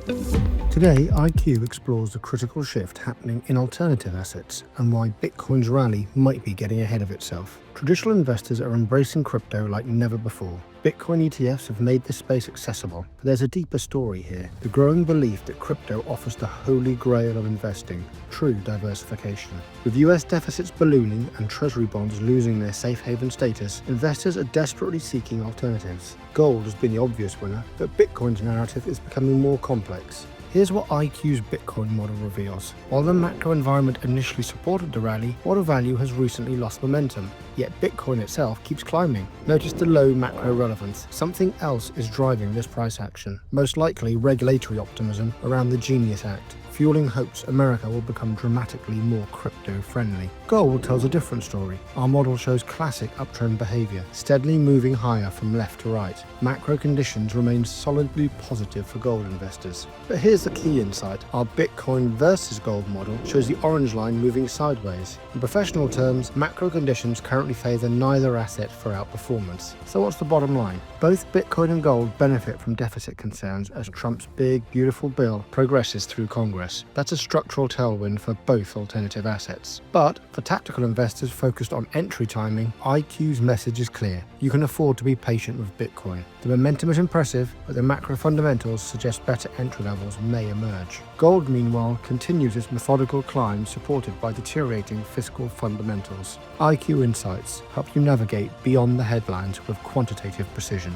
Today, eyeQ explores the critical shift happening in alternative assets and why Bitcoin's rally might be getting ahead of itself. Traditional investors are embracing crypto like never before. Bitcoin ETFs have made this space accessible, but there's a deeper story here. The growing belief that crypto offers the holy grail of investing, true diversification. With US deficits ballooning and Treasury bonds losing their safe haven status, investors are desperately seeking alternatives. Gold has been the obvious winner, but Bitcoin's narrative is becoming more complex. Here's what eyeQ's Bitcoin model reveals. While the macro environment initially supported the rally, order value has recently lost momentum, yet Bitcoin itself keeps climbing. Notice the low macro relevance. Something else is driving this price action, most likely regulatory optimism around the Genius Act, fueling hopes America will become dramatically more crypto-friendly. Gold tells a different story. Our model shows classic uptrend behavior, steadily moving higher from left to right. Macro conditions remain solidly positive for gold investors. But here's the key insight. Our Bitcoin versus gold model shows the orange line moving sideways. In professional terms, macro conditions currently favor neither asset for outperformance. So what's the bottom line? Both Bitcoin and gold benefit from deficit concerns as Trump's big, beautiful bill progresses through Congress. That's a structural tailwind for both alternative assets. But for tactical investors focused on entry timing, eyeQ's message is clear. You can afford to be patient with Bitcoin. The momentum is impressive, but the macro fundamentals suggest better entry levels may emerge. Gold, meanwhile, continues its methodical climb supported by deteriorating fiscal fundamentals. eyeQ Insights help you navigate beyond the headlines with quantitative precision.